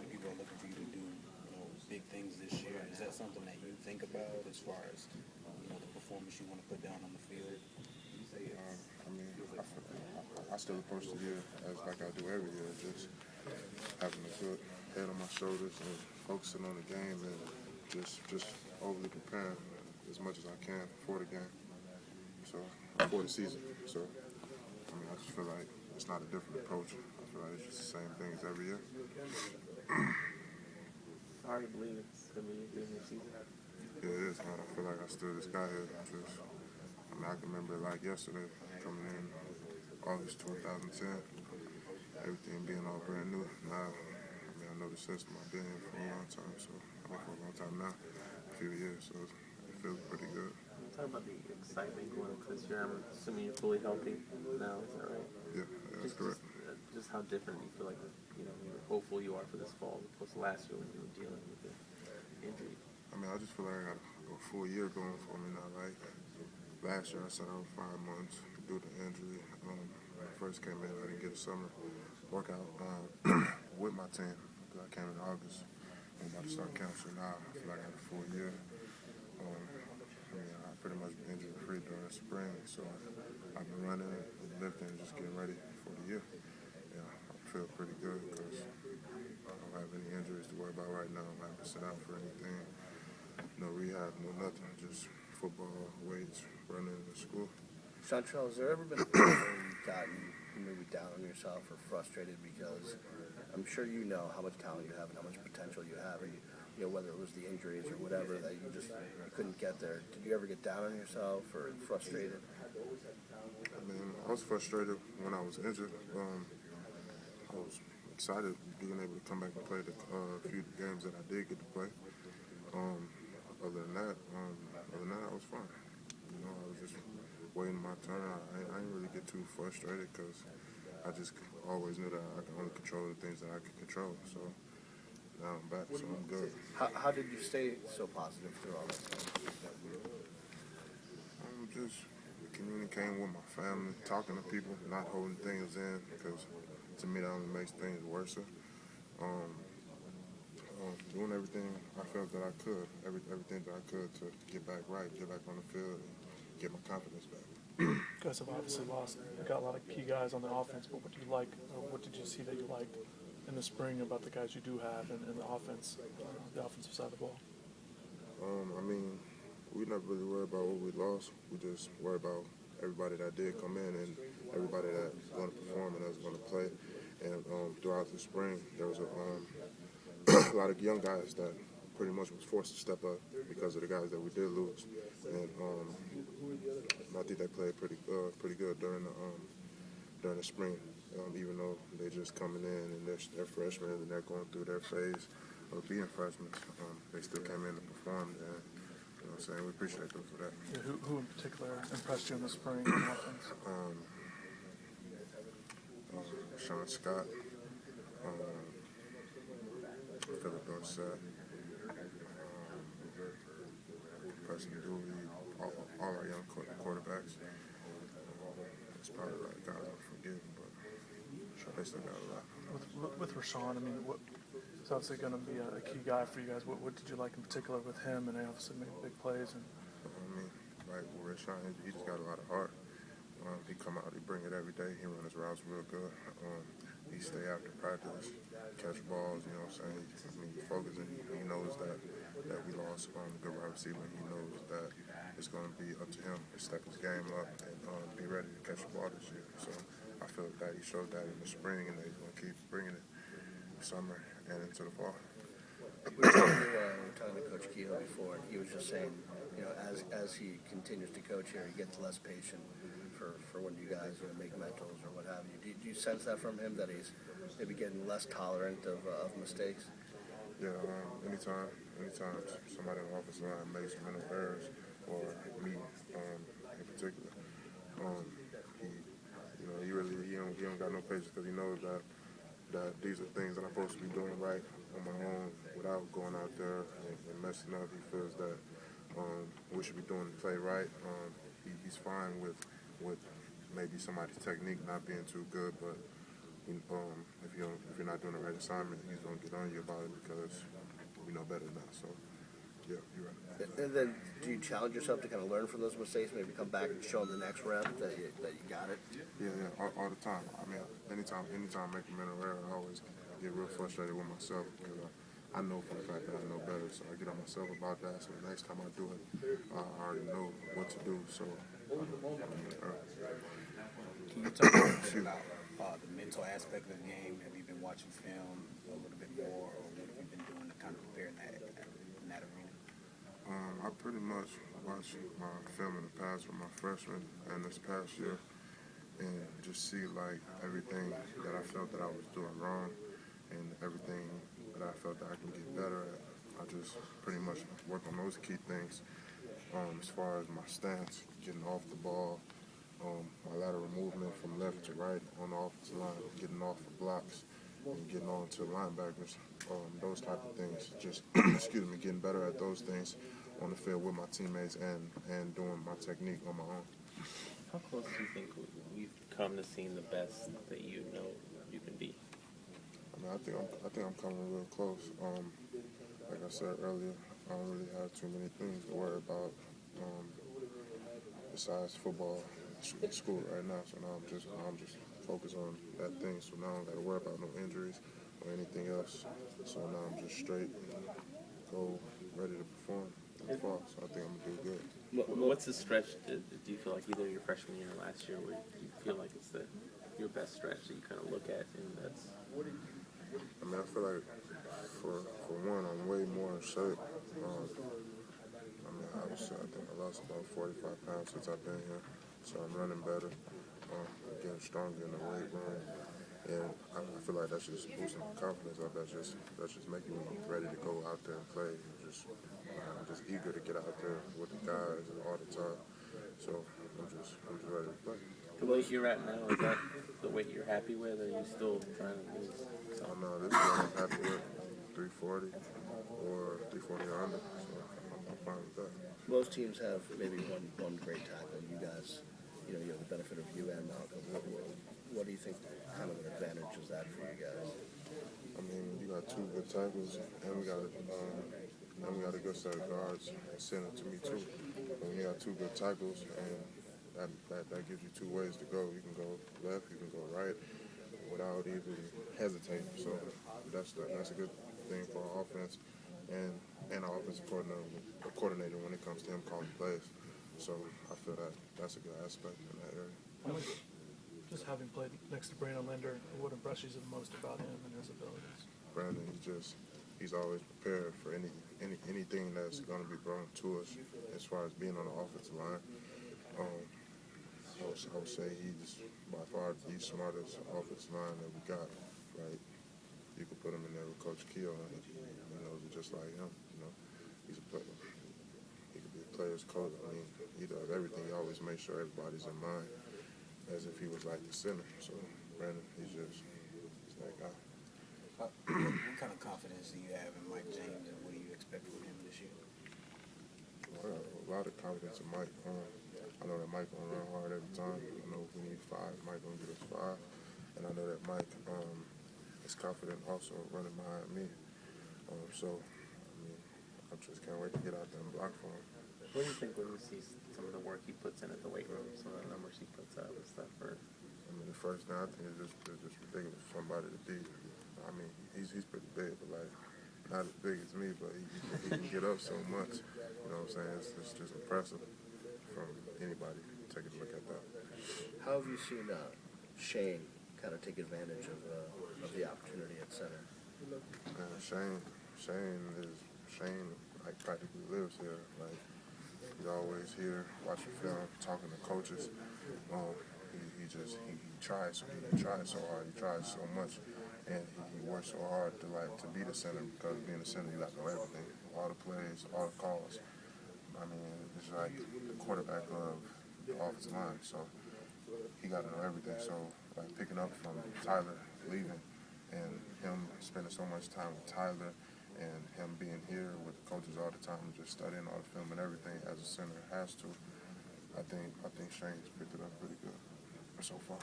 lot of people are looking for you to do, big things this year. Is that something that you think about as far as, the performance you want to put down on the field? I mean, I still approach the year as like I do every year, just having a good head on my shoulders and focusing on the game and just overly preparing as much as I can for the game. So, for the season. So, I mean, I just feel like it's not a different approach. I feel like it's just the same things every year. It's hard to believe it's going to be your season. Yeah, it is, man. I feel like I still this guy here. I can remember it like yesterday, coming in August 2010, everything being all brand new. Now, I know the system. I've been here for a long time, so for a long time now, a few years, so it feels pretty good. Talk about the excitement going into this year. I'm assuming you're fully healthy now. Is that right? Yeah, that's correct. Just how different you feel like, you're hopeful you are for this fall, opposed to last year when you were dealing with the injury. I mean, I just feel like I got a full year going for me now. Like last year, I said I was 5 months due to injury. When I first came in, I didn't get a summer workout with my team because I came in August. I'm about to start camp, so now I feel like I got a full year. I pretty much been injury free during the spring, so I've been running, lifting, and just getting ready for the year. Yeah, I feel pretty good because I don't have any injuries to worry about right now. I'm not having to sit out for anything. No rehab, no nothing, just football, weights, running to school. Seantrel, has there ever been a point where you've gotten maybe down on yourself or frustrated because I'm sure you know how much talent you have and how much potential you have, and whether it was the injuries or whatever that you couldn't get there. Did you ever get down on yourself or frustrated? I mean, I was frustrated when I was injured. I was excited being able to come back and play the few games that I did get to play. Other than that, I was fine. I was just waiting my turn. I didn't really get too frustrated because I just always knew that I could only control the things that I could control. So now I'm back, so I'm good. How did you stay so positive through all that stuff? I'm just communicating with my family, talking to people, not holding things in because to me that only makes things worse. Doing everything I felt that I could, everything that I could to get back right, get back on the field, and get my confidence back. You guys have obviously lost. You got a lot of key guys on the offense, but what do you like, or what did you see that you liked in the spring about the guys you do have and the offense, the offensive side of the ball? We never really worry about what we lost. We just worry about everybody that did come in and everybody that's going to perform and that's going to play. And throughout the spring, there was a lot of young guys that pretty much was forced to step up because of the guys that we did lose. And I think they played pretty good during the spring, even though they're just coming in and they're freshmen and they're going through their phase of being freshmen. They still came in and performed, and we appreciate them for that. Yeah, who in particular impressed you in the spring on offense? Sean Scott, Philip Dorsett, Preston Dooley, all our young quarterbacks. It's probably a lot of guys I'm forgetting, but they still got a lot. With Rashawn, it's obviously going to be a key guy for you guys. What did you like in particular with him? And they obviously made big plays. Like with Rashawn, he just got a lot of heart. He come out, he bring it every day. He run his routes real good. He stay after practice, catch balls. He's focusing. He knows that we lost a good wide receiver. He knows that it's going to be up to him to step his game up and be ready to catch the ball this year. So I feel that he showed that in the spring, and he's going to keep bringing it summer and into the fall. We were talking to Coach Kehoe before, and he was just saying, as he continues to coach here, he gets less patient for when you guys make mentals or what have you. Do you sense that from him, that he's maybe getting less tolerant of mistakes? Yeah, anytime somebody on the offensive line makes mental errors, or me in particular, he don't got no patience because he knows that these are things that I'm supposed to be doing right on my own without going out there and messing up. He feels that we should be doing the play right. He's fine with maybe somebody's technique not being too good, but if you you're not doing the right assignment, he's going to get on you about it because we know better now. So, yeah, you're right. And then, do you challenge yourself to kind of learn from those mistakes? Maybe come back and show them the next rep that you got it. Yeah, all the time. I mean, anytime I make a mental error, I always get real frustrated with myself because I know for the fact that I know better. So I get on myself about that. So the next time I do it, I already know what to do. So. Can you talk a little bit about the mental aspect of the game? Have you been watching film a little bit more, or what have you been doing to kind of prepare in that arena? I pretty much watched my film in the past from my freshman and this past year, and just see like everything that I felt that I was doing wrong, and everything that I felt that I can get better at. I just pretty much work on those key things. As far as my stance, getting off the ball, my lateral movement from left to right on the offensive line, getting off the blocks, and getting on to linebackers, those type of things. Just, excuse me, getting better at those things on the field with my teammates and doing my technique on my own. How close do you think we've come to seeing the best that you know you can be? I mean, I think I'm coming real close. Like I said earlier, I don't really have too many things to worry about besides football in school right now. So now I'm just focused on that thing. So now I don't got to worry about no injuries or anything else. So now I'm just straight and go ready to perform in the fall. So I think I'm gonna do good. What's the stretch? Do you feel like either your freshman year or last year, where you feel like it's your best stretch that you kind of look at, and that's? I mean, I feel like for one, I'm way more in shape. I mean, obviously, I think I lost about 45 pounds since I've been here, so I'm running better, getting stronger in the weight room, and I feel like that's just boosting my confidence up. That's just making me ready to go out there and play. I'm just eager to get out there with the guys all the time. So I'm just ready to play. The weight you're at now, is that the weight you're happy with, or are you still trying to lose? I know this is what I'm happy with, 340 or 340 or under. So I'm fine with that. Most teams have maybe one great tackle. You guys, you have the benefit of you and Malcolm. What do you think kind of an advantage is that for you guys? I mean, you got two good tackles, and we got a good set of guards sending to me too. And you got two good tackles, and that gives you two ways to go. You can go left, you can go right, without even hesitating. So that's a good thing for our offense and our offensive coordinator when it comes to him calling plays. So I feel that that's a good aspect in that area. Just having played next to Brandon Linder, what impresses you the most about him and his abilities? Brandon, he's always prepared for anything that's going to be brought to us as far as being on the offensive line. I would say he's by far the smartest offensive line that we got. Right? You could put him in there with Coach Keel, and just like him. He's a player. He could be a player's coach. I mean, he does everything. He always makes sure everybody's in mind, as if he was like the center. So Brandon, he's that guy. What kind of confidence do you have in Mike James, and what do you expect from him this year? I have a lot of confidence in Mike. I know that Mike gonna run hard every time. I know if we need 5, Mike gonna get us 5. And I know that Mike is confident also running behind me. So, I mean, I just can't wait to get out there and block for him. What do you think when you see some of the work he puts in at the weight room, some of the numbers he puts up and stuff? I mean, the first thing I think is just ridiculous for somebody to be. I mean, he's pretty big, but like not as big as me, but he can get up so much. You know what I'm saying? It's just impressive from anybody taking a look at that. How have you seen Shane kind of take advantage of the opportunity at center? Shane like practically lives here. Like he's always here watching film, talking to coaches. He tries so hard. He tries so much, and he works so hard to be the center, because being the center, you got to know everything, all the plays, all the calls. I mean, it's like the quarterback of the offensive line, so he got to know everything. So like picking up from Tyler leaving, and him spending so much time with Tyler, and him being here with the coaches all the time, just studying all the film and everything as a center has to. I think Shane's picked it up pretty good so far.